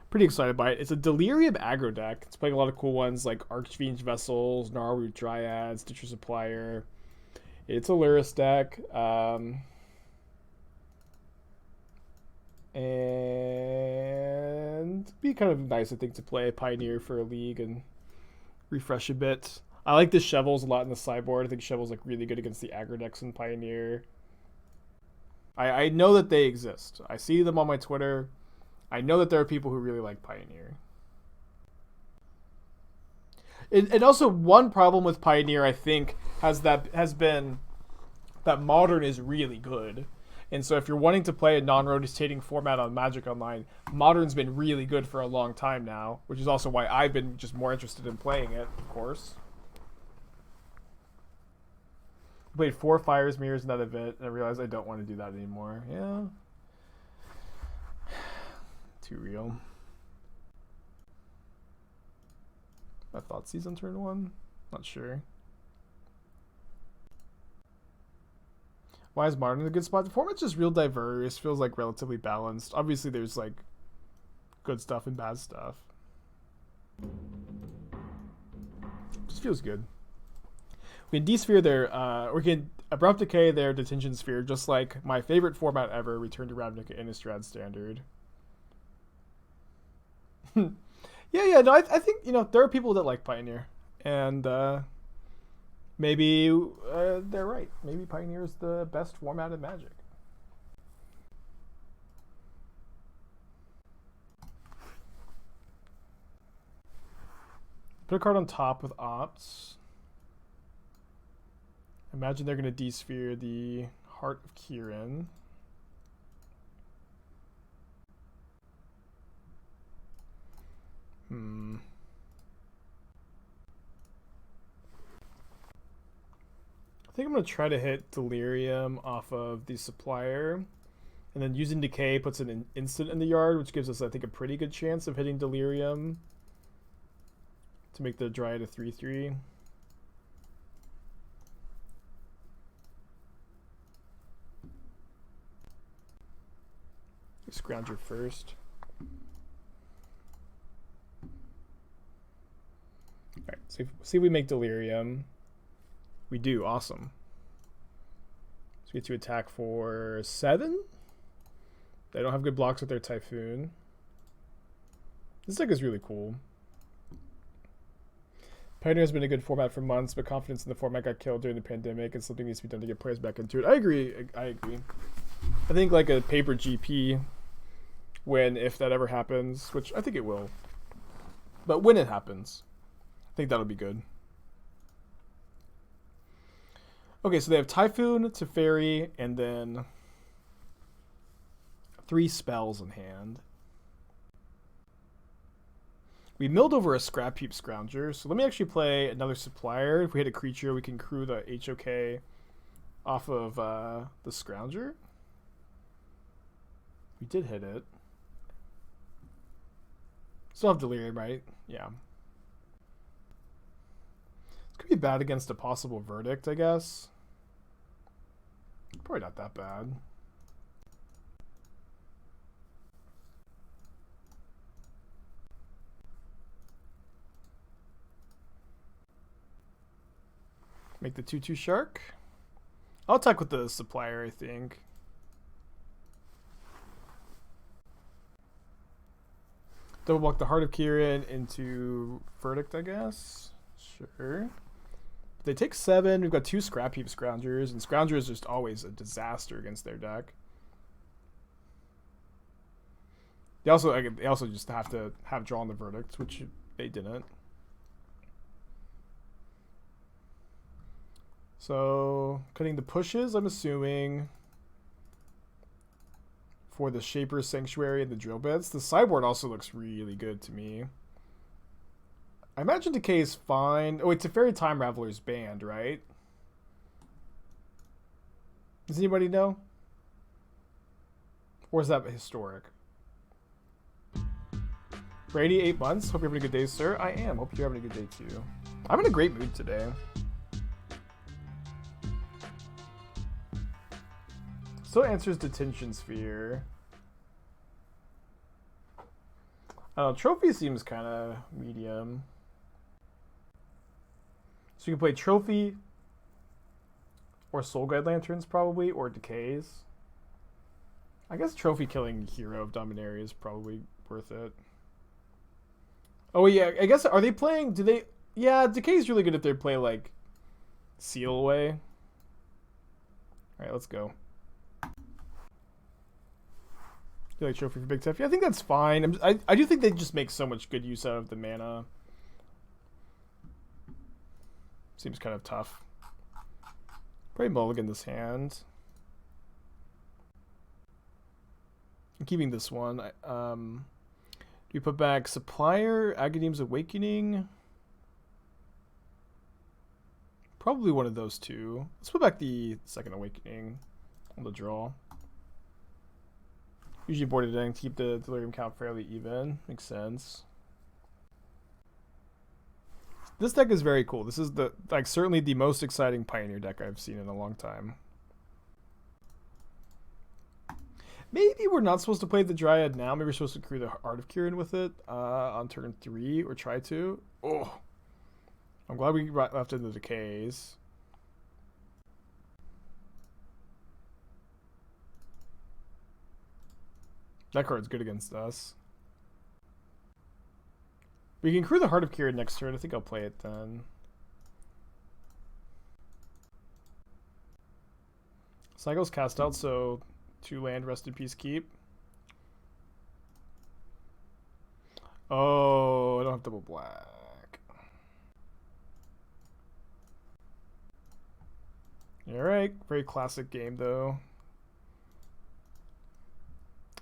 Pretty excited by it. It's a Delirium Aggro deck. It's playing a lot of cool ones like Archfiend Vessels, Gnarlwood Dryad, Stitcher Supplier. It's a Lurrus deck. And be kind of nice, I think, to play Pioneer for a league and refresh a bit. I like the Chevils a lot in the sideboard. I think Chevil's like really good against the aggro decks in Pioneer. I know that they exist. I see them on my Twitter. I know that there are people who really like Pioneer. And also one problem with Pioneer, I think, has been that Modern is really good. And so if you're wanting to play a non-rotating format on Magic Online, Modern's been really good for a long time now, which is also why I've been just more interested in playing it, of course. Played 4 Fires, Mirrors, and that event, and I realized I don't want to do that anymore. Yeah. Too real. I thought season turn 1? Not sure. Why is Modern a good spot? The format's just real diverse. Feels like relatively balanced. Obviously, there's like good stuff and bad stuff. Just feels good. We can D-Sphere their, we can Abrupt Decay their Detention Sphere, just like my favorite format ever, Return to Ravnica Innistrad Standard. yeah, no, I think, you know, there are people that like Pioneer, and maybe they're right. Maybe Pioneer is the best format in Magic. Put a card on top with Opts. Imagine they're going to D-Sphere the Heart of Kiran. I think I'm going to try to hit Delirium off of the Supplier. And then using Decay puts an instant in the yard, which gives us, I think, a pretty good chance of hitting Delirium to make the Dryad a 3/3. Scrounger first. Alright, so see if we make Delirium. We do, awesome. So we get to attack for 7. They don't have good blocks with their Typhoon. This deck is really cool. Pioneer has been a good format for months, but confidence in the format got killed during the pandemic, and something needs to be done to get players back into it. I agree. I think like a paper GP, if that ever happens, which I think it will. But when it happens, I think that'll be good. Okay, so they have Typhoon, Teferi, and then 3 spells in hand. We milled over a Scrapheap Scrounger, so let me actually play another Supplier. If we hit a creature, we can crew the HOK off of the Scrounger. We did hit it. Still have Delirium, right? Yeah. This could be bad against a possible Verdict, I guess. Probably not that bad. Make the 2/2 Shark. I'll attack with the Supplier, I think. Double block the Heart of Kiran into Verdict, I guess. Sure. They take 7. We've got 2 Scrapheap Scroungers, and Scrounger is just always a disaster against their deck. They also just have to have drawn the Verdict, which they didn't. So, cutting the pushes, I'm assuming, for the Shaper's Sanctuary and the Drill Bits. The sideboard also looks really good to me. I imagine Decay is fine. Oh, wait, Teferi Time Raveler's banned, right? Does anybody know? Or is that historic? Brady, 8 months. Hope you're having a good day, sir. I am. Hope you're having a good day, too. I'm in a great mood today. Still answers Detention Sphere. I don't know, Trophy seems kind of medium. So you can play Trophy or Soul Guide Lanterns probably, or Decays. I guess Trophy killing Hero of Dominaria is probably worth it. Oh yeah, I guess, are they playing, do they, yeah, Decay's really good if they play like Seal Away. Alright, let's go. You like Trophy for Big Tef? Yeah, I think that's fine. I do think they just make so much good use out of the mana. Seems kind of tough. Probably mulligan this hand. I'm keeping this one. Do we put back Supplier, Agadeem's Awakening? Probably one of those two. Let's put back the second Awakening on the draw. Usually boarded in to keep the Delirium count fairly even. Makes sense. This deck is very cool. This is the certainly the most exciting Pioneer deck I've seen in a long time. Maybe we're not supposed to play the Dryad now. Maybe we're supposed to create the Heart of Kiran with it on turn 3, or try to. Oh, I'm glad we left in the Decays. That card's good against us. We can crew the Heart of Kiran next turn. I think I'll play it then. Cycle's cast out, so 2 land, rest in peace, keep. Oh, I don't have double black. Alright, very classic game though.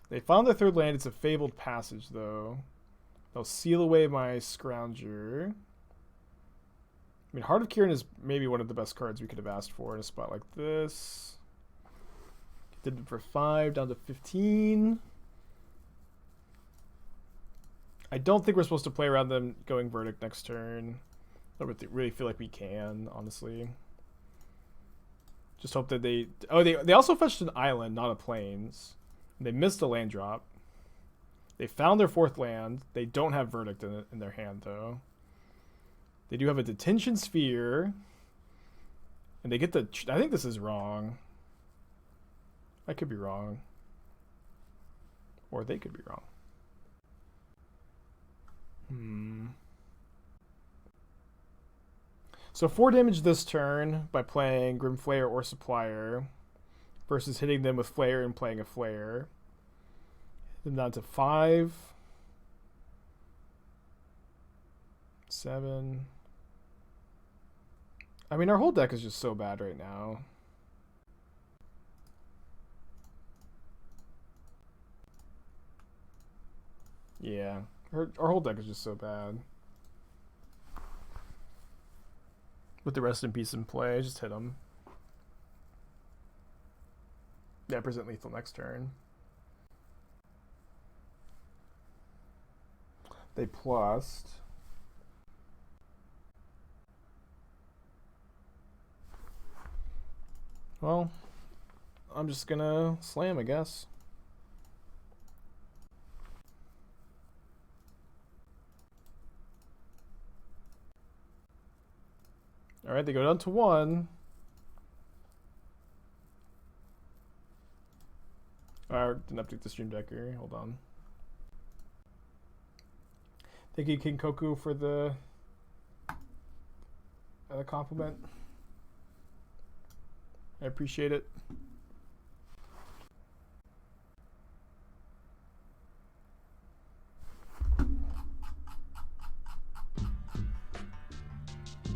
They found their 3rd land. It's a Fabled Passage though. They'll seal away my Scrounger. I mean, Heart of Kiran is maybe one of the best cards we could have asked for in a spot like this. Did it for 5, down to 15. I don't think we're supposed to play around them going Verdict next turn. I don't really feel like we can, honestly. Just hope that they... Oh, they also fetched an island, not a plains. They missed a land drop. They found their 4th land. They don't have Verdict in their hand, though. They do have a Detention Sphere. And they get the... I think this is wrong. I could be wrong. Or they could be wrong. So 4 damage this turn by playing Grim Flayer or Supplier versus hitting them with Flayer and playing a Flayer. Then down to 5. 7. I mean, our whole deck is just so bad right now. Yeah, our whole deck is just so bad. With the Rest in Peace in play, just hit them. Yeah, present lethal next turn. They plussed. Well, I'm just gonna slam, I guess. Alright, they go down to 1. Alright, didn't update the Stream Decker. Hold on. Thank you, King Koku, for the compliment. I appreciate it.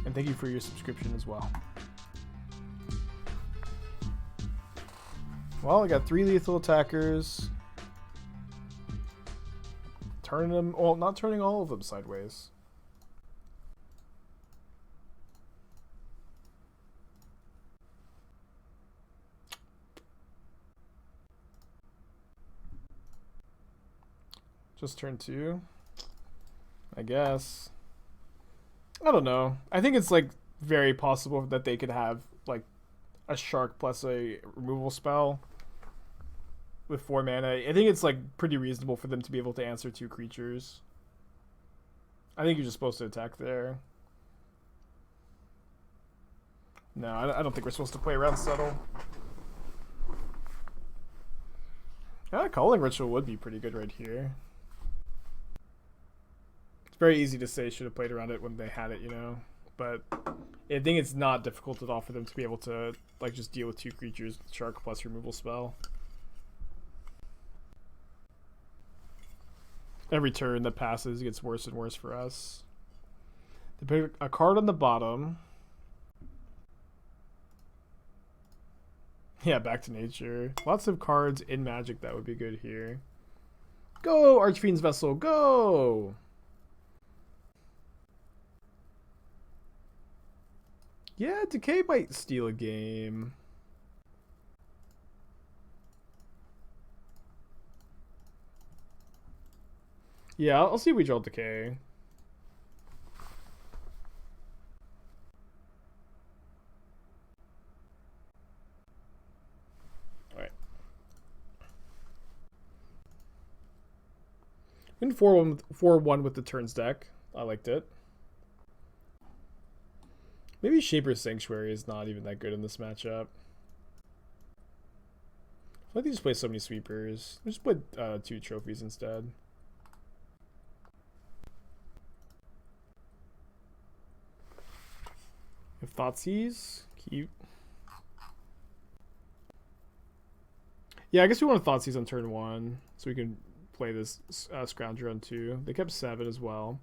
And thank you for your subscription as well. Well, I got 3 lethal attackers. Turning them, well, not turning all of them sideways. Just turn 2, I guess. I don't know. I think it's like very possible that they could have like a shark plus a removal spell with 4 mana. I think it's like pretty reasonable for them to be able to answer 2 creatures. I think you're just supposed to attack there. No, I don't think we're supposed to play around Settle. Calling Ritual would be pretty good right here. It's very easy to say should have played around it when they had it, you know? But I think it's not difficult at all for them to be able to like just deal with 2 creatures, Shark plus removal spell. Every turn that passes gets worse and worse for us. They put a card on the bottom. Yeah, back to nature. Lots of cards in Magic that would be good here. Go, Archfiend's Vessel, go! Yeah, Decay might steal a game. Yeah, I'll see if we draw Decay. Alright. Went 4-1 with the turns deck. I liked it. Maybe Shaper's Sanctuary is not even that good in this matchup. I like they just play so many sweepers. They just play 2 trophies instead. If Thoughtseize, cute. Yeah, I guess we want to Thoughtseize on turn 1 so we can play this Scrounger on 2. They kept 7 as well.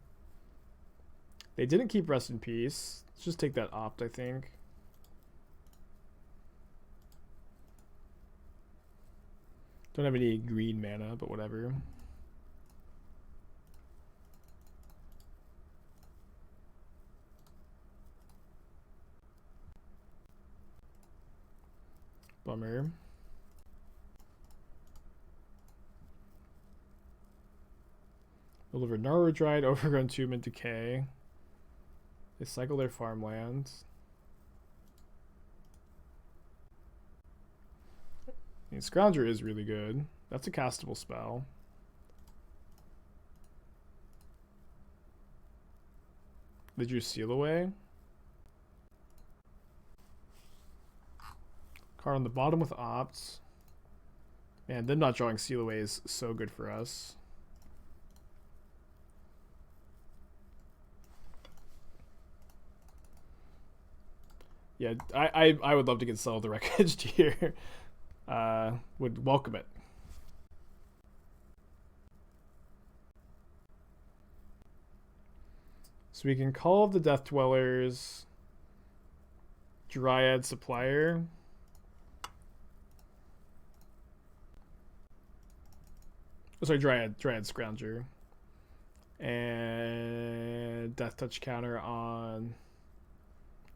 They didn't keep Rest in Peace. Let's just take that Opt, I think. Don't have any green mana, but whatever. Bummer. Deliver Gnarlwood Dryad, Overgrown Tomb, and Decay. They cycle their farmlands. I mean, Scrounger is really good. That's a castable spell. They drew Seal Away. Card on the bottom with Opts. Man, them not drawing Seal Away is so good for us. Yeah, I would love to get Settle the Wreckage here. Would welcome it. So we can call the Death Dwellers Dryad Supplier. Oh, sorry, Dryad Scrounger. And Death Touch counter on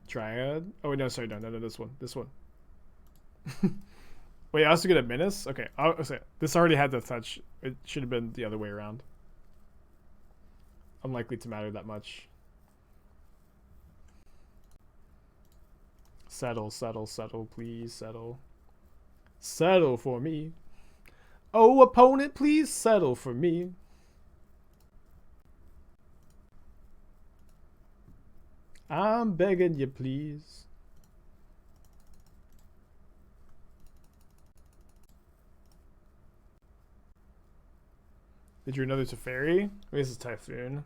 Dryad. Oh, no, sorry, no, this one. Wait, I also get a Menace? Okay, I'll say this already had Death Touch. It should have been the other way around. Unlikely to matter that much. Settle, please, settle. Settle for me. Oh, opponent, please settle for me. I'm begging you, please. They drew another Teferi. This is Typhoon.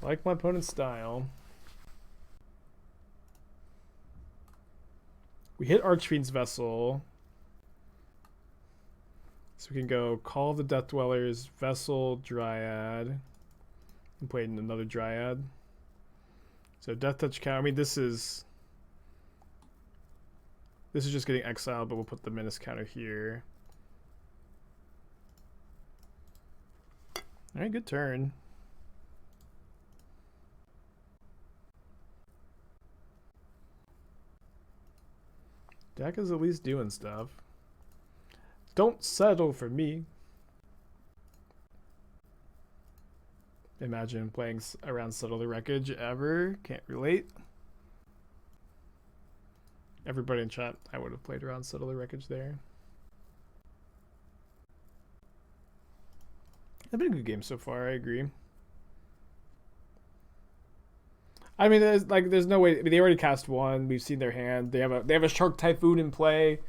Like my opponent's style. We hit Archfiend's Vessel. So we can go Call of the Death Dwellers, Vessel, Dryad. And play another Dryad. So Death Touch count. I mean, this is just getting exiled, but we'll put the Menace counter here. All right, good turn. Deck is at least doing stuff. Don't settle for me. Imagine playing around Settle the Wreckage ever. Can't relate. Everybody in chat, I would have played around Settle the Wreckage there. They've been a good game so far. I agree. I mean, there's no way. I mean, they already cast one. We've seen their hand. They have a Shark Typhoon in play.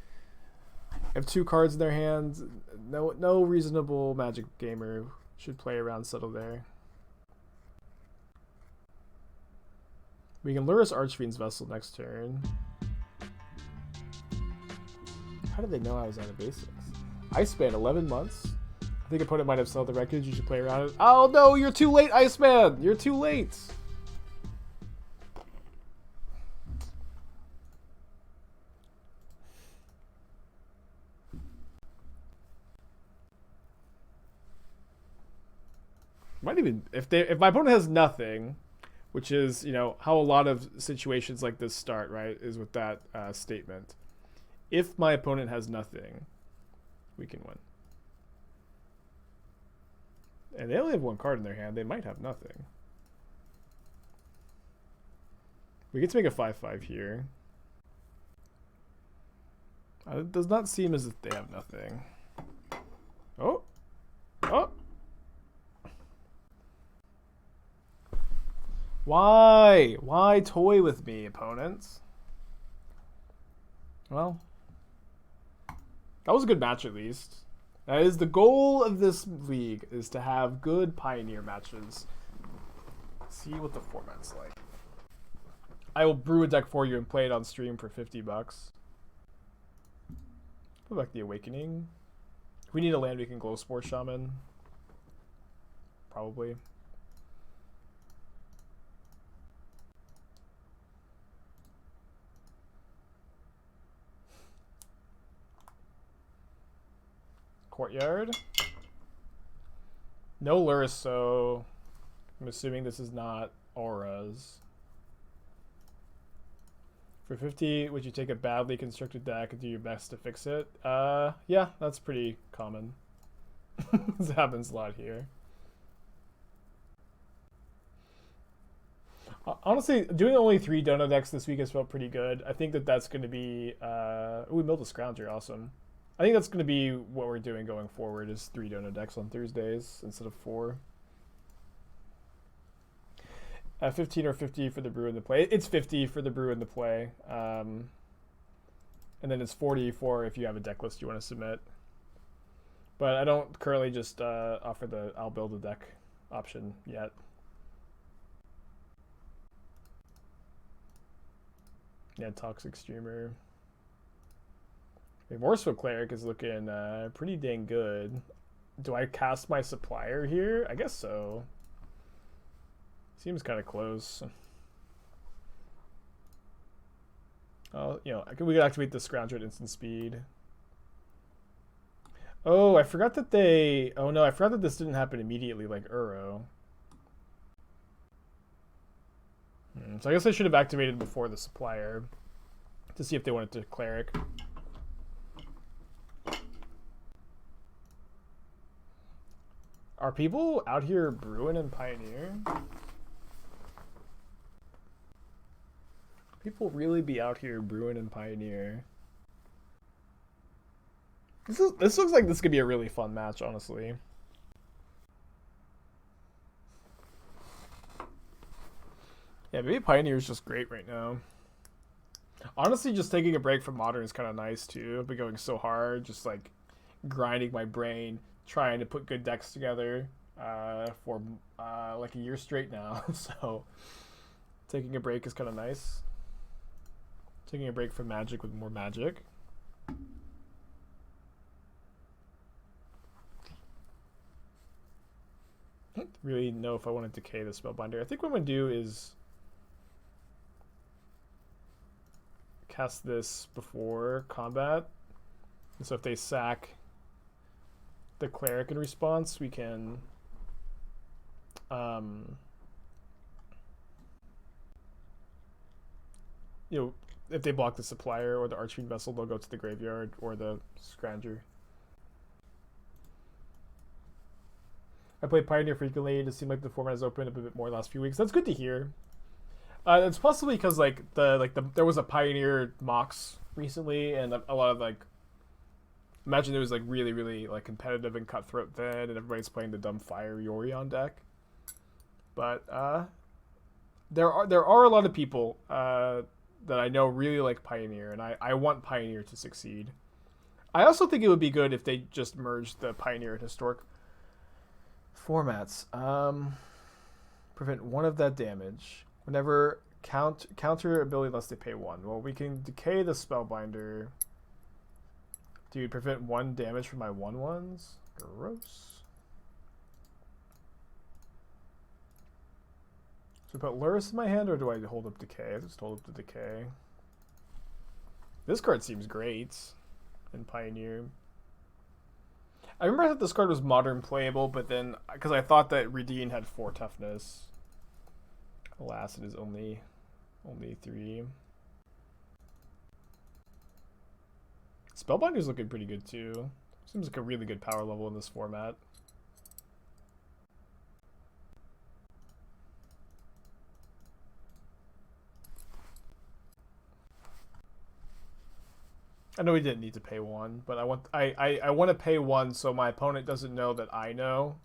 They have 2 cards in their hands. No reasonable Magic gamer should play around Settle there. We can Lurrus Archfiend's Vessel next turn. How did they know I was out of basics? Iceman, 11 months. I think opponent might have sold the wreckage. You should play around it. Oh no, you're too late, Iceman! You're too late! Might even if my opponent has nothing, which is, you know, how a lot of situations like this start, right? Is with that statement. If my opponent has nothing, we can win. And they only have 1 card in their hand. They might have nothing. We get to make a 5/5 here. It does not seem as if they have nothing. Oh! Oh! Why? Why toy with me, opponents? Well, that was a good match at least. That is the goal of this league, is to have good Pioneer matches. See what the format's like. I will brew a deck for you and play it on stream for $50. Put back the Awakening. If we need a land, we can Glowspore Shaman. Probably. Courtyard. No Lurrus, so I'm assuming this is not auras. For 50, would you take a badly constructed deck and do your best to fix it? Yeah, that's pretty common. This happens a lot here. Honestly, doing only 3 dono decks this week has felt pretty good. I think that that's going to be... we milled a Scrounger, awesome. I think that's going to be what we're doing going forward, is 3 dono decks on Thursdays instead of 4. 15 or 50 for the brew and the play. It's 50 for the brew and the play. And then it's 40 for if you have a deck list you want to submit. But I don't currently just offer the I'll build a deck option yet. Yeah, Toxic Streamer. Remorseful Cleric is looking pretty dang good. Do I cast my Supplier here? I guess so. Seems kind of close. Oh, you know, we could activate the Scrounger at instant speed. Oh, I forgot that they... Oh no, I forgot that this didn't happen immediately like Uro. So I guess I should have activated before the Supplier to see if they wanted to Cleric. Are people out here brewing and Pioneer? People really be out here brewing and Pioneer? This looks like this could be a really fun match, honestly. Yeah, maybe Pioneer is just great right now. Honestly, just taking a break from Modern is kind of nice too. I've been going so hard, just like grinding my brain, trying to put good decks together for like a year straight now. So taking a break is kind of nice. Taking a break from Magic with more Magic. I don't really know if I want to Decay the Spellbinder. I think what I'm going to do is cast this before combat. And so if they sack the Cleric in response, we can you know, if they block the Supplier or the Archfiend Vessel, they'll go to the graveyard or the Scrounger. I play Pioneer frequently. It seems like the format has opened up a bit more the last few weeks. That's good to hear. It's possibly because there was a Pioneer Mox recently, and a lot of like Imagine it was like really like competitive and cutthroat then, and everybody's playing the dumb Fire Yorion deck. But there are a lot of people that I know really like Pioneer, and I want Pioneer to succeed. I also think it would be good if they just merged the Pioneer and Historic formats. Prevent one of that damage. Whenever counter ability unless they pay one. Well, we can decay the Spellbinder. Dude, prevent one damage from my 1/1s? Gross. So I put Lurrus in my hand, or do I hold up Decay? I just hold up the Decay. This card seems great in Pioneer. I remember I thought this card was modern playable, but then, because I thought that Redeem had 4 toughness. Alas, it is only 3. Spellbinder's looking pretty good too. Seems like a really good power level in this format. I know we didn't need to pay 1, but I want to pay 1 so my opponent doesn't know that I know.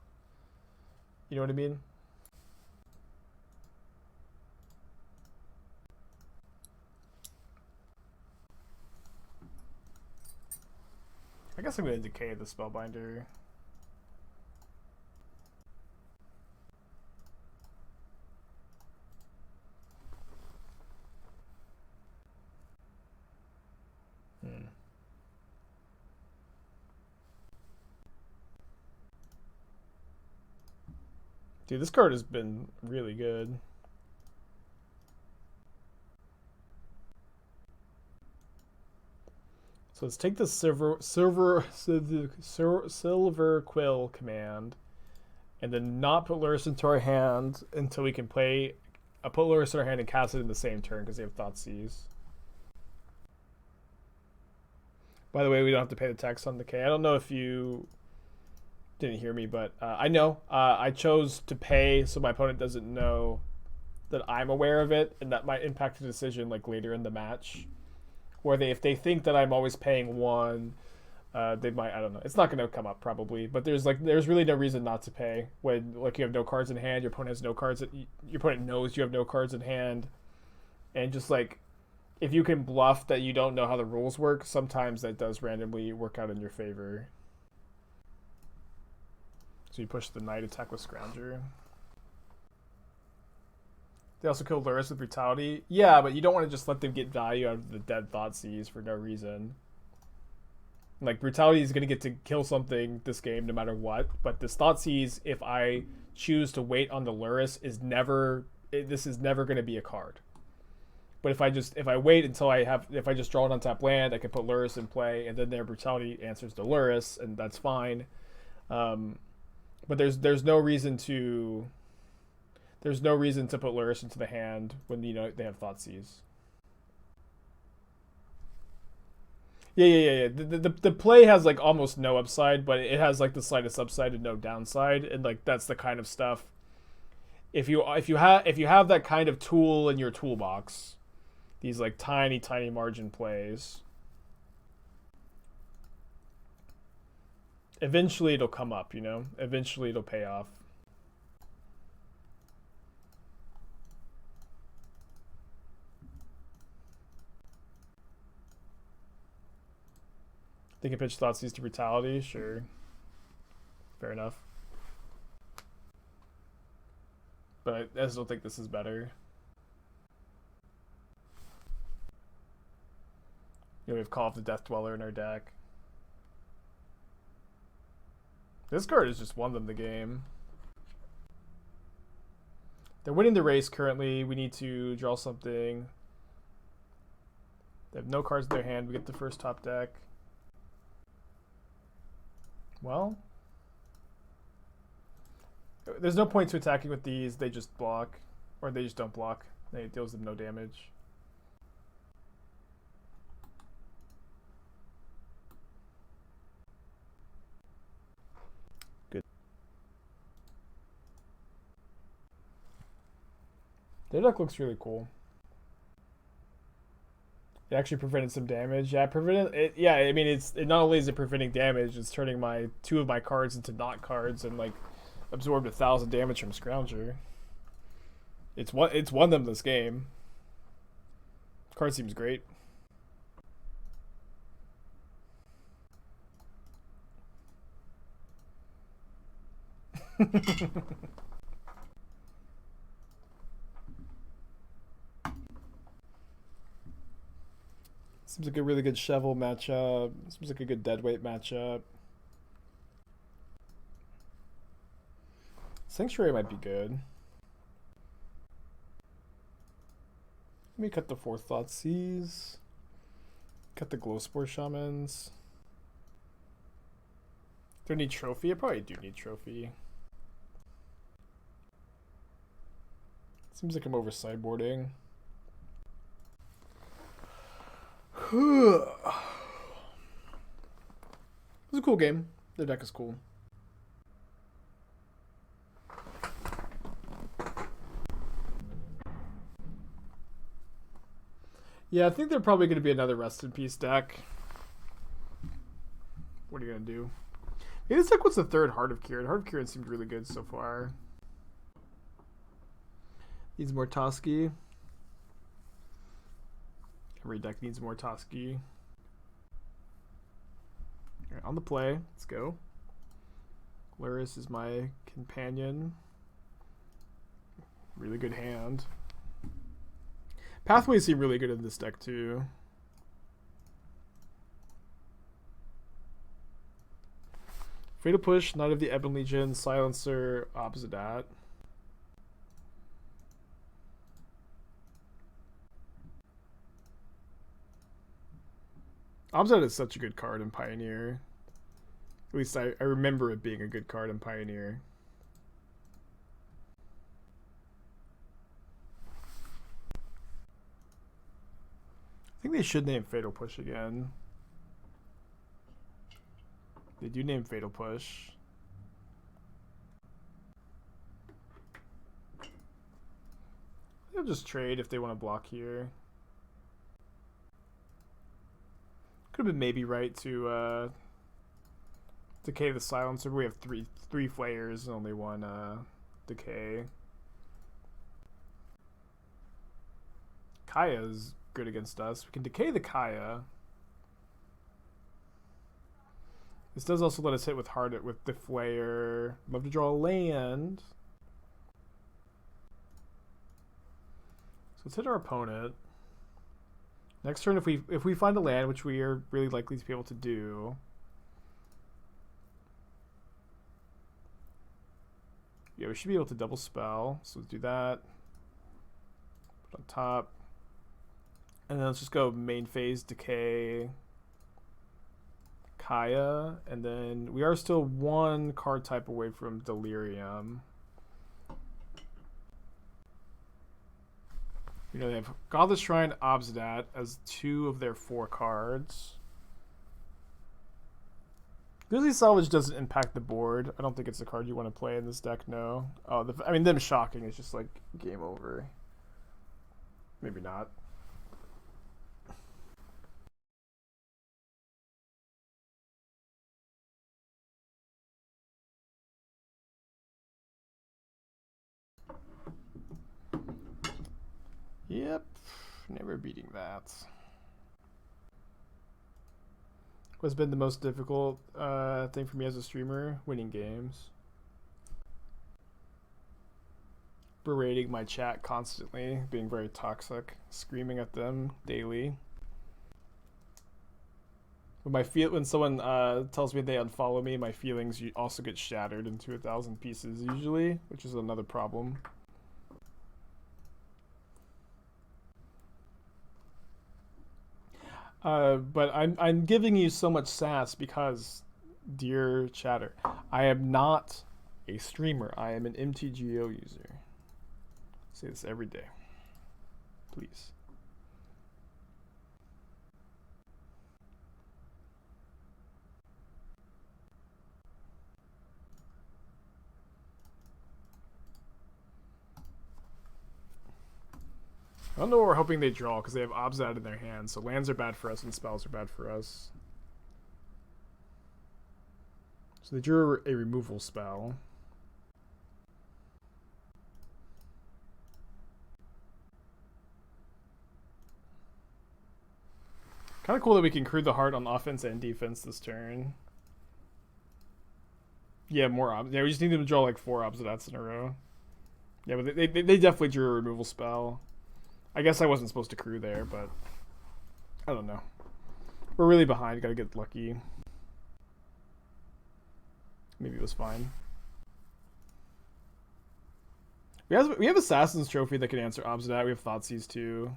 You know what I mean? I guess I'm going to decay the Spellbinder. Dude, this card has been really good. So let's take the Silver Quill command, and then not put Lurrus into our hand until we can play. Put Lurrus in our hand and cast it in the same turn because they have Thoughtseize. By the way, we don't have to pay the tax on Decay. I don't know if you didn't hear me, but I know I chose to pay so my opponent doesn't know that I'm aware of it, and that might impact the decision like later in the match. Or if they think that I'm always paying 1, they might, I don't know. It's not going to come up probably, but there's really no reason not to pay when like you have no cards in hand, your opponent has no cards, your opponent knows you have no cards in hand, and just like if you can bluff that you don't know how the rules work, sometimes that does randomly work out in your favor. So you push the Knight attack with Scrounger. They also kill Lurrus with Brutality. Yeah, but you don't want to just let them get value out of the dead Thoughtseize for no reason. Like, Brutality is going to get to kill something this game no matter what, but this Thoughtseize, if I choose to wait on the Lurrus, this is never going to be a card. But if I wait until if I just draw an untapped land, I can put Lurrus in play, and then their Brutality answers the Lurrus, and that's fine. But there's no reason to put Lurrus into the hand when they have Thoughtseize. Yeah. The play has like almost no upside, but it has like the slightest upside and no downside, and like that's the kind of stuff. If you have that kind of tool in your toolbox, these like tiny margin plays, eventually it'll come up, you know? Eventually it'll pay off. They can pitch Thoughtseize to Brutality, sure. Fair enough. But I still think this is better. We have Call of the Death Dweller in our deck. This card has just won them the game. They're winning the race currently. We need to draw something. They have no cards in their hand. We get the first top deck. Well, there's no point to attacking with these. They just block, or they just don't block. It deals them no damage. Good. Their deck looks really cool. It actually prevented some damage. Yeah, prevented it. Yeah, I mean, it not only is it preventing damage, it's turning my two of my cards into not cards and like absorbed 1,000 damage from Scrounger. It's won them this game. Card seems great. Seems like a really good Chevill matchup. Seems like a good deadweight matchup. Sanctuary might be good. Let me cut the 4 Thoughtseize. Cut the Glowspore Shamans. Do I need Trophy? I probably do need Trophy. Seems like I'm over sideboarding. It was a cool game. Their deck is cool. Yeah, I think they're probably going to be another Rest in Peace deck. What are you going to do? Maybe this deck was the third Heart of Kiran. Heart of Kiran seemed really good so far. Needs more Toski. Every deck needs more Toski. Alright, on the play. Let's go. Lurrus is my companion. Really good hand. Pathways seem really good in this deck too. Fatal Push, Knight of the Ebon Legion, Silencer, opposite that. Opposite is such a good card in Pioneer. At least I remember it being a good card in Pioneer. I think they should name Fatal Push again. They do name Fatal Push. They'll just trade if they want to block here. Could have been maybe right to Decay the Silencer. We have three Flayers and only one Decay. Kaya's good against us. We can Decay the Kaya. This does also let us hit with with the Flayer. Love to draw a land. So let's hit our opponent. Next turn, if we find a land, which we are really likely to be able to do, yeah, we should be able to double spell. So let's do that. Put on top, and then let's just go main phase, Decay, Kaya, and then we are still one card type away from Delirium. You know, they have Godless Shrine, Obsidat as 2 of their 4 cards. Grizzly Salvage doesn't impact the board. I don't think it's a card you want to play in this deck, no. Oh, I mean, them shocking is just like game over. Maybe not. Yep, never beating that. What's been the most difficult thing for me as a streamer? Winning games. Berating my chat constantly, being very toxic, screaming at them daily. When someone tells me they unfollow me, my feelings also get shattered into 1,000 pieces usually, which is another problem. But I'm giving you so much sass because, dear chatter, I am not a streamer. I am an MTGO user. I say this every day. Please. I don't know what we're hoping they draw because they have Obsidian in their hands, so lands are bad for us and spells are bad for us. So they drew a removal spell. Kind of cool that we can crew the heart on offense and defense this turn. Yeah, more yeah, we just need them to draw like 4 Obsidians in a row. Yeah, but they definitely drew a removal spell. I guess I wasn't supposed to crew there, but I don't know. We're really behind. Gotta get lucky. Maybe it was fine. We have Assassin's Trophy that can answer Obsidian. We have Thoughtseize too.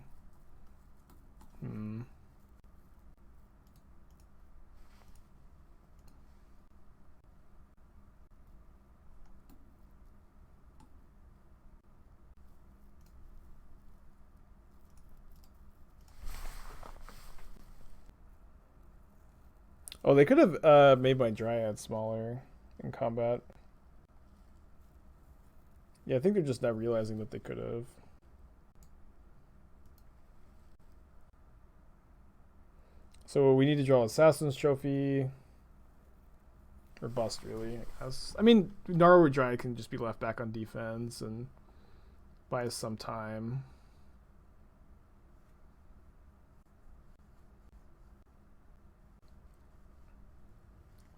Oh, they could have made my Dryad smaller in combat. Yeah, I think they're just not realizing that they could have. So we need to draw Assassin's Trophy. Or bust, really, I guess. I mean, Gnarlwood Dryad can just be left back on defense and buy us some time.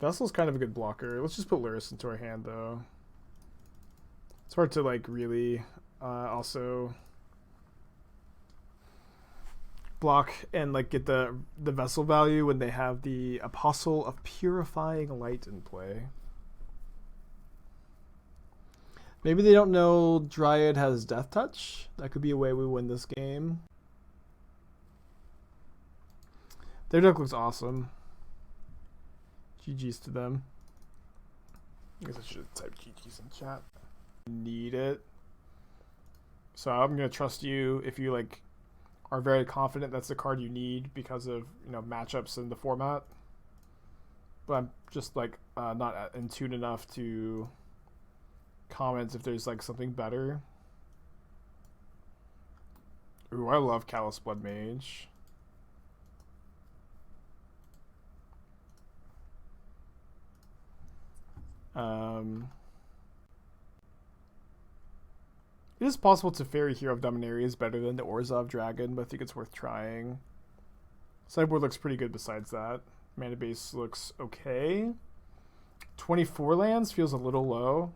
Vessel's kind of a good blocker. Let's just put Lurrus into our hand, though. It's hard to, like, really also block and, like, get the Vessel value when they have the Apostle of Purifying Light in play. Maybe they don't know Dryad has Death Touch. That could be a way we win this game. Their deck looks awesome. GG's to them. I guess I should have typed GG's in chat. Need it. So I'm gonna trust you if you like are very confident that's the card you need because of, you know, matchups in the format. But I'm just like not in tune enough to comment if there's like something better. Ooh, I love Callous Blood Mage. It is possible to Fairy Hero of Dominaria is better than the Orzhov Dragon, but I think it's worth trying. Sideboard looks pretty good besides that. Mana base looks okay. 24 lands feels a little low.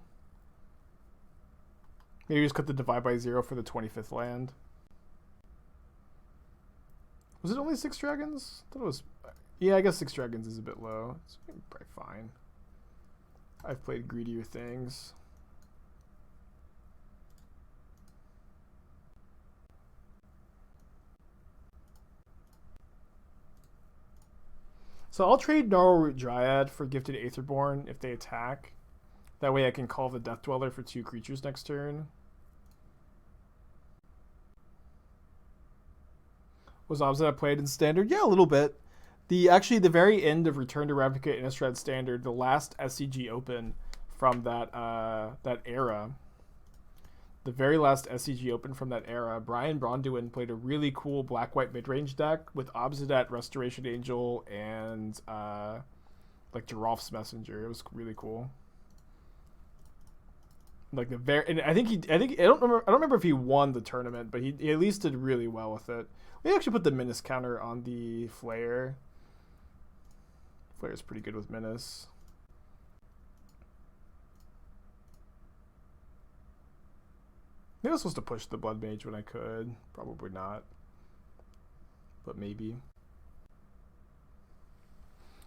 Maybe just cut the divide by 0 for the 25th land. Was it only 6 dragons? I thought it was... Yeah, I guess 6 dragons is a bit low. It's probably fine. I've played greedier things. So I'll trade Gnarlwood Dryad for Gifted Aetherborn if they attack. That way I can call the Death Dweller for 2 creatures next turn. Was Obsidian played in Standard? Yeah, a little bit. Actually, the very end of Return to Ravnica Innistrad Standard, the last SCG Open from that era, the very last SCG Open from that era, Brian Bronduin played a really cool black-white mid-range deck with Obsidian, Restoration Angel, and like Giraffe's Messenger. It was really cool. Like and I don't remember if he won the tournament, but he at least did really well with it. We actually put the Menace counter on the Flayer. Flayer's pretty good with Menace. Maybe I was supposed to push the Blood Mage when I could. Probably not. But maybe.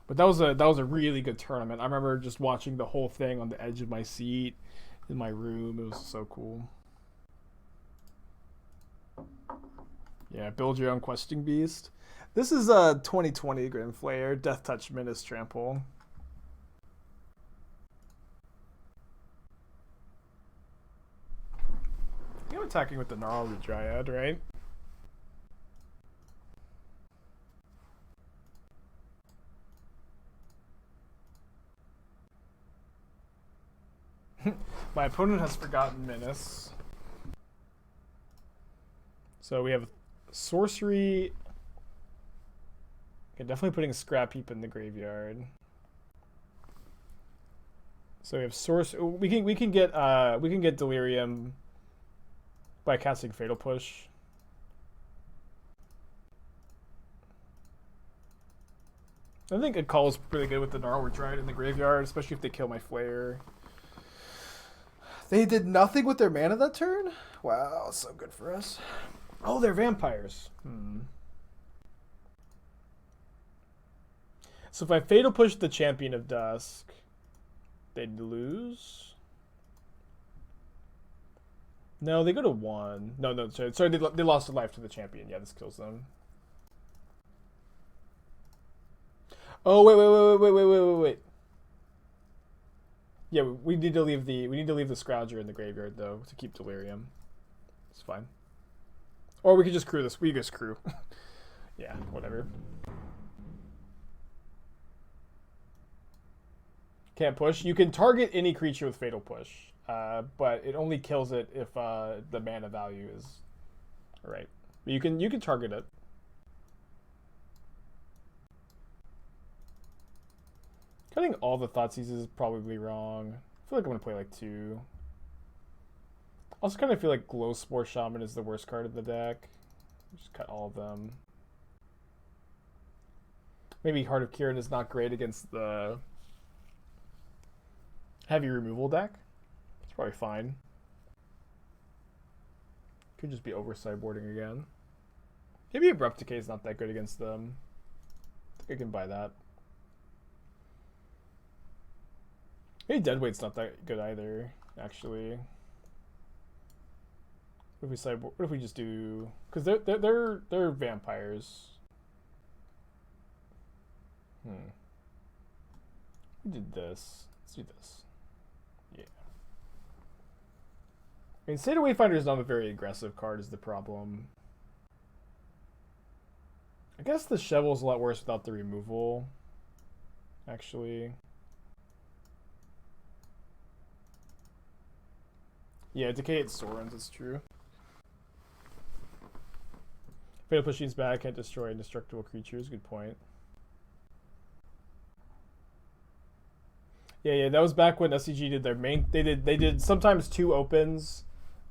But that was a really good tournament. I remember just watching the whole thing on the edge of my seat in my room. It was so cool. Yeah, build your own Questing Beast. This is a 2020 Grim Flayer, Death Touch, Menace, Trample. I'm attacking with the Gnarlwood Dryad, right? My opponent has forgotten Menace. So we have Sorcery. Okay, definitely putting Scrapheap in the graveyard. So we have source. We can get Delirium by casting Fatal Push. I think a call is really good with the Gnarlwood Dryad in the graveyard, especially if they kill my Flayer. They did nothing with their mana that turn? Wow, so good for us. Oh, they're vampires. So if I Fatal Push the Champion of Dusk, they'd lose? No, they go to 1. No, sorry, they lost a life to the Champion. Yeah, this kills them. Oh, wait. Yeah, we need to leave the Scrounger in the graveyard though to keep Delirium. It's fine. Or we could just crew this. We just crew. Yeah, whatever. Can't push. You can target any creature with Fatal Push, but it only kills it if the mana value is right. But you can target it. Cutting all the Thoughtseizes is probably wrong. I feel like I'm gonna play like 2. Also, kind of feel like Glowspore Shaman is the worst card in the deck. Just cut all of them. Maybe Heart of Kiran is not great against the heavy removal deck. It's probably fine. Could just be over sideboarding again. Maybe Abrupt Decay is not that good against them. I think I can buy that. Maybe Deadweight's not that good either, actually. What if we sideboard? What if we just do? Because they're vampires. We did this. Let's do this. Yeah. I mean, State of Wayfinder is not a very aggressive card. Is the problem? I guess the Chevill a lot worse without the removal. Actually. Yeah, Decay at Sorens, it's true. Fatal Pushing's bad, can't destroy indestructible creatures, good point. Yeah, that was back when SCG did their main. They did sometimes 2 opens,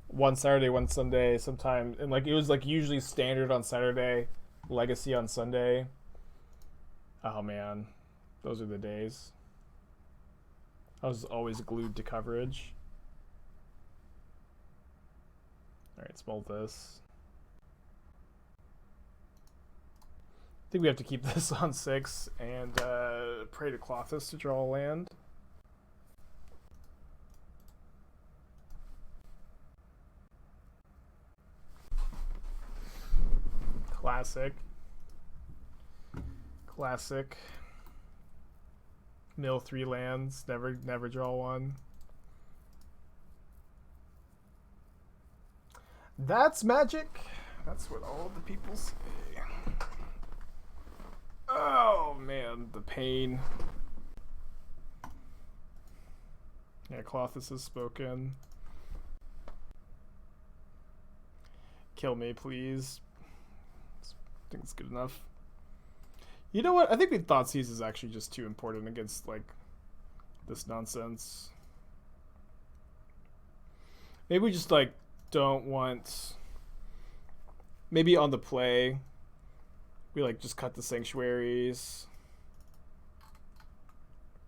one Saturday, one Sunday, sometimes, and like it was like usually standard on Saturday, legacy on Sunday. Oh man, those are the days. I was always glued to coverage. Alright, smell this. I think we have to keep this on 6 and pray to Clothis to draw a land. Classic. Mill 3 lands, never draw one. That's magic. That's what all the people say. Oh man, the pain. Yeah, Clothis has spoken. Kill me, please. I think it's good enough. You know what? I think Thoughtseize is actually just too important against like this nonsense. Maybe we just like don't want. Maybe on the play, we like just cut the sanctuaries,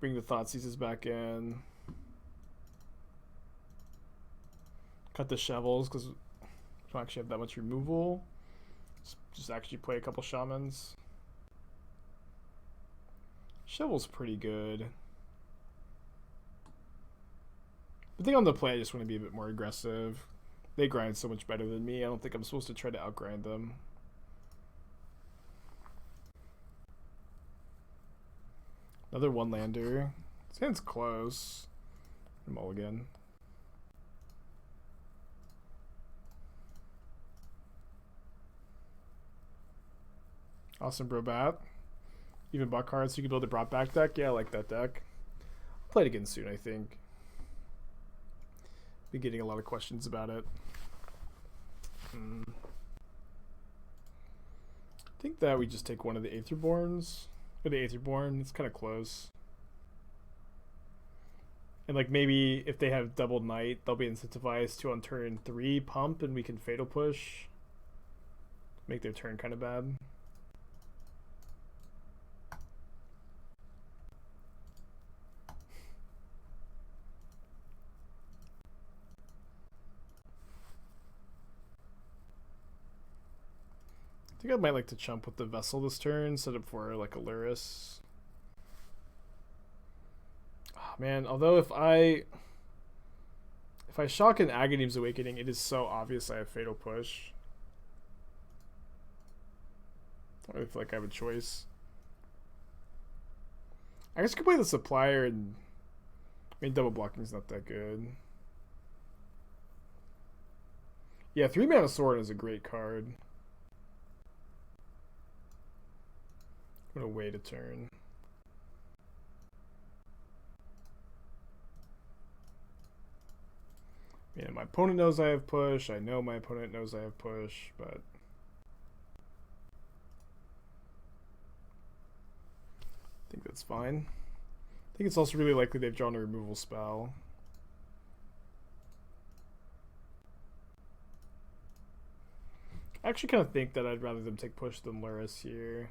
bring the Thoughtseizes back in, cut the Chevills because we don't actually have that much removal. Just actually play a couple Shamans. Chevill's pretty good. I think on the play I just want to be a bit more aggressive. They grind so much better than me. I don't think I'm supposed to try to outgrind them. Another one-lander. This hand's close. Mulligan. Awesome, Brobat. Even bought cards so you can build a brought back deck. Yeah, I like that deck. I'll play it again soon, I think. Been getting a lot of questions about it. think that we just take one of the Aetherborns. Or the Aetherborn, it's kind of close. And like maybe if they have double Knight, they'll be incentivized to on turn 3 pump and we can Fatal Push. Make their turn kind of bad. I think I might like to chump with the Vessel this turn, set up for like a Lurrus. Oh, man, although if I shock an Agadeem's Awakening, it is so obvious I have Fatal Push. I don't really feel like I have a choice. I guess I could play the Supplier and I mean double blocking is not that good. Yeah, 3-mana Sword is a great card. I'm gonna wait a turn. Yeah, my opponent knows I have push. I know my opponent knows I have push, but I think that's fine. I think it's also really likely they've drawn a removal spell. I actually kind of think that I'd rather them take push than Lurrus here.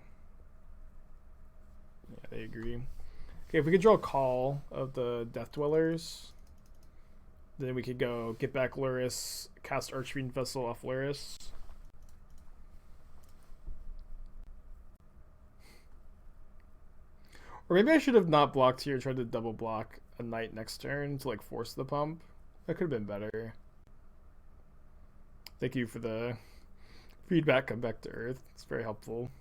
Yeah, they agree. Okay, if we could draw a call of the Death Dwellers, then we could go get back Lurrus, cast Archfiend Vessel off Lurrus. Or maybe I should have not blocked here, tried to double block a Knight next turn to like force the pump. That could have been better. Thank you for the feedback. Come back to Earth. It's very helpful.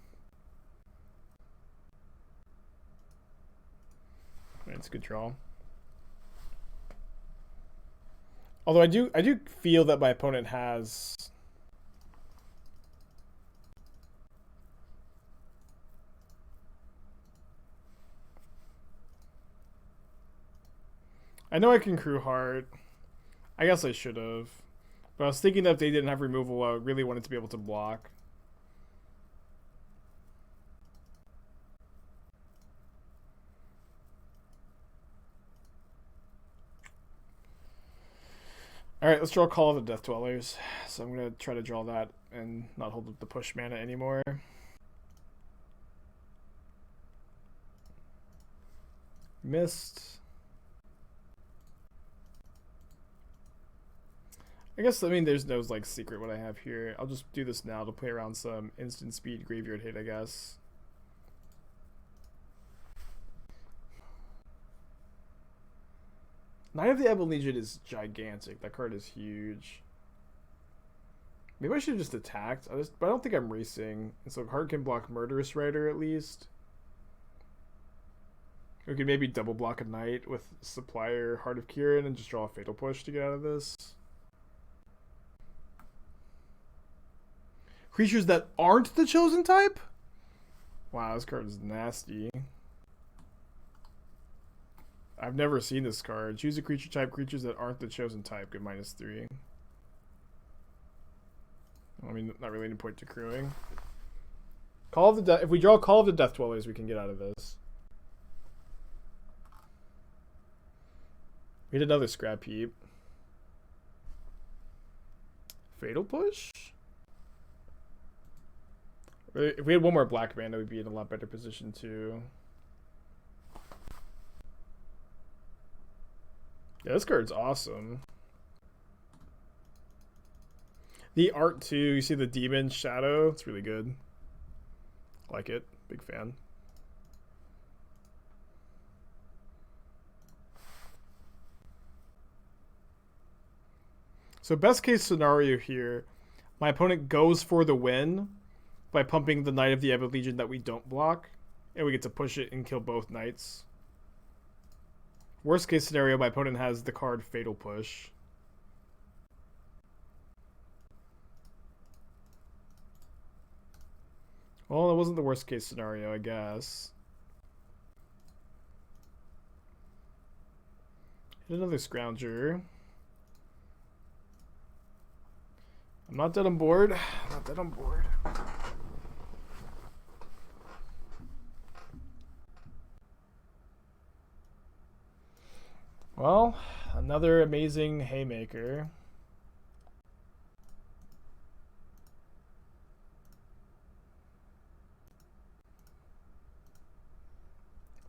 It's a good draw. Although I do feel that my opponent has I know I can crew Heart. I guess I should have. But I was thinking that if they didn't have removal, I really wanted to be able to block. Alright, let's draw Call of the Death Dwellers. So I'm going to try to draw that and not hold up the push mana anymore. Missed. I guess, I mean, there's no like secret what I have here. I'll just do this now to play around some instant speed graveyard hit, I guess. Knight of the Ebon Legion is gigantic. That card is huge. Maybe I should have just attacked. But I don't think I'm racing. And so Heart can block Murderous Rider at least. We could maybe double block a Knight with Supplier, Heart of Kiran, and just draw a Fatal Push to get out of this. Creatures that aren't the chosen type? Wow, this card is nasty. I've never seen this card. Choose a creature type. Creatures that aren't the chosen type get -3. I mean, not really any point to crewing. Call of the if we draw Call of the Death Dwellers, we can get out of this. We had another Scrapheap. Fatal Push? If we had one more black mana, we'd be in a lot better position too. Yeah, this card's awesome. The art too, you see the demon shadow, it's really good. Like it, big fan. So best case scenario here, my opponent goes for the win by pumping the Knight of the Ebon Legion that we don't block, and we get to push it and kill both Knights. Worst case scenario, my opponent has the card Fatal Push. Well, it wasn't the worst case scenario, I guess. Hit another Scrounger. I'm not dead on board. I'm not dead on board. Well, another amazing haymaker.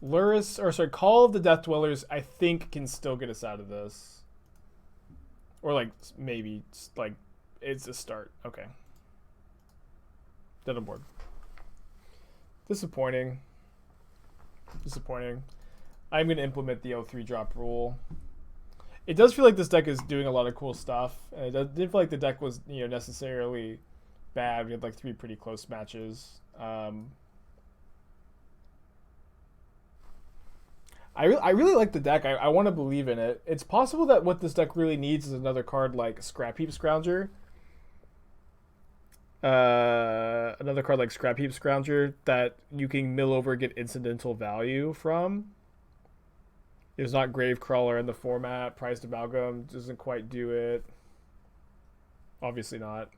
Lurrus, or sorry, Call of the Death Dwellers, I think can still get us out of this. Or like, maybe, like, it's a start. Okay. Dead on board. Disappointing. Disappointing. I'm going to implement the 0-3 drop rule. It does feel like this deck is doing a lot of cool stuff. And it didn't feel like the deck was, you know, necessarily bad. We had like 3 pretty close matches. I really like the deck. I want to believe in it. It's possible that what this deck really needs is another card like Scrapheap Scrounger. Another card like Scrapheap Scrounger that you can mill over and get incidental value from. There's not Gravecrawler in the format. Prized Amalgam doesn't quite do it. Obviously not.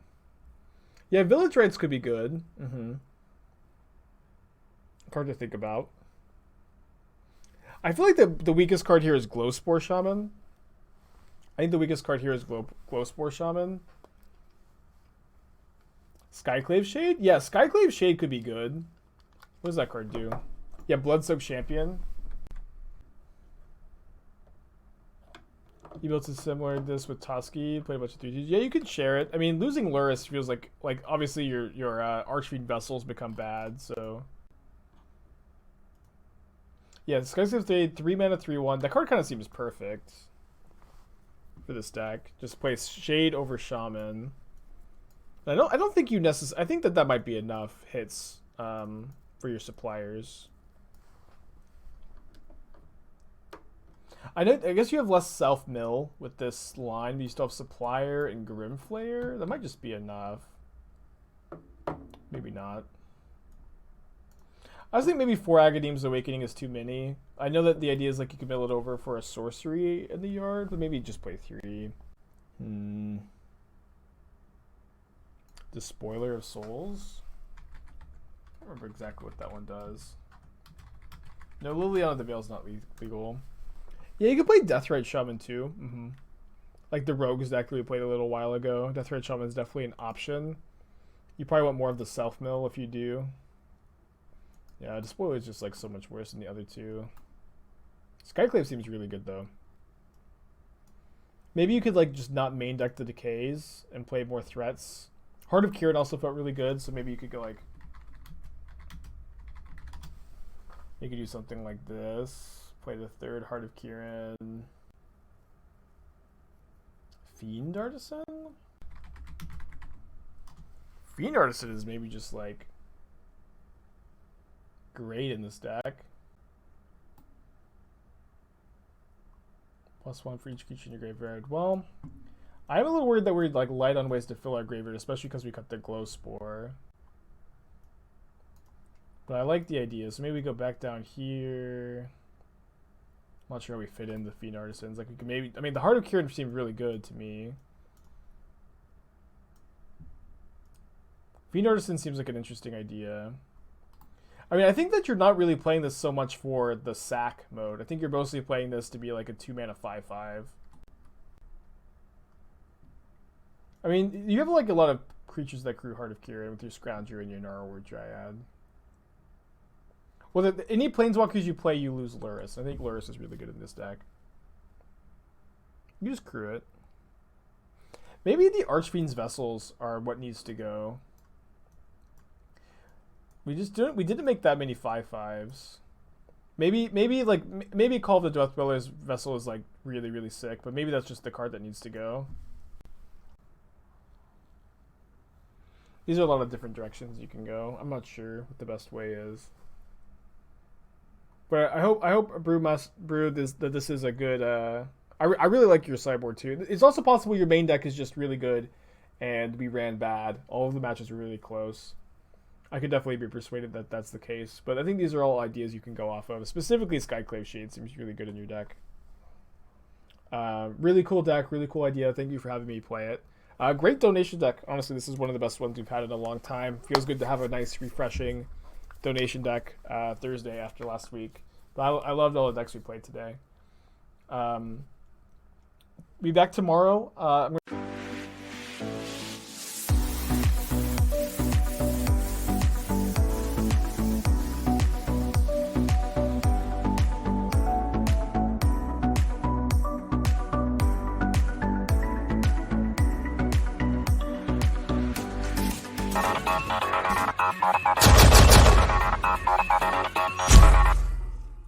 Yeah, Village Rites could be good. Card to think about. I feel like the weakest card here is Glowspore Shaman. I think the weakest card here is Glowspore Shaman. Skyclave Shade? Yeah, Skyclave Shade could be good. What does that card do? Yeah, Bloodsoaked Champion. You built a similar to this with Toski. Played a bunch of 3Gs. Yeah, you could share it. I mean, losing Lurrus feels like obviously your Archfiend Vessels become bad, so... Yeah, Skyclave Shade, 3 mana, 3/1. That card kind of seems perfect for this deck. Just play Shade over Shaman. I don't think you necessarily... I think that might be enough hits for your suppliers. I guess you have less self-mill with this line, but you still have Supplier and Grim Flayer. That might just be enough. Maybe not. I was thinking maybe 4 Agadeem's Awakening is too many. I know that the idea is like you can mill it over for a sorcery in the yard, but maybe just play 3. The Spoiler of Souls? I don't remember exactly what that one does. No, Liliana the Veil's not legal. Yeah, you can play Deathrite Shaman too. Like the Rogues deck we played a little while ago. Deathrite Shaman is definitely an option. You probably want more of the self-mill if you do. Yeah, the Spoiler is just like so much worse than the other two. Skyclave seems really good though. Maybe you could like just not main deck the Decays and play more threats. Heart of Kiran also felt really good, so maybe you could go like... You could do something like this. Play the 3rd Heart of Kiran. Fiend Artisan? Fiend Artisan is maybe just like... great in this deck. +1 for each creature in your graveyard. Well, I'm a little worried that we're like light on ways to fill our graveyard, especially because we cut the Glowspore. But I like the idea, so maybe we go back down here. I'm not sure how we fit in the Fiend Artisans. Like we could maybe, I mean, the Heart of Kiran seemed really good to me. Fiend Artisan seems like an interesting idea. I mean, I think that you're not really playing this so much for the sack mode. I think you're mostly playing this to be like a 2 mana 5/5. I mean, you have like a lot of creatures that crew Heart of Kiran with your Scrounger and your Gnarlwood Dryad. Well, any Planeswalkers you play, you lose Lurrus. I think Lurrus is really good in this deck. You just crew it. Maybe the Archfiend's Vessels are what needs to go. We didn't make that many 5/5s. Maybe Call of the Death Dweller's Vessel is like really, really sick, but maybe that's just the card that needs to go. These are a lot of different directions you can go. I'm not sure what the best way is. But I hope Brew this is a good I really like your sideboard too. It's also possible your main deck is just really good and we ran bad. All of the matches were really close. I could definitely be persuaded that that's the case, but I think these are all ideas you can go off of. Specifically, Skyclave Shade seems really good in your deck. Really cool deck, really cool idea. Thank you for having me play it. Great donation deck. Honestly, this is one of the best ones we've had in a long time. Feels good to have a nice, refreshing donation deck Thursday after last week. But I loved all the decks we played today. Be back tomorrow. I'm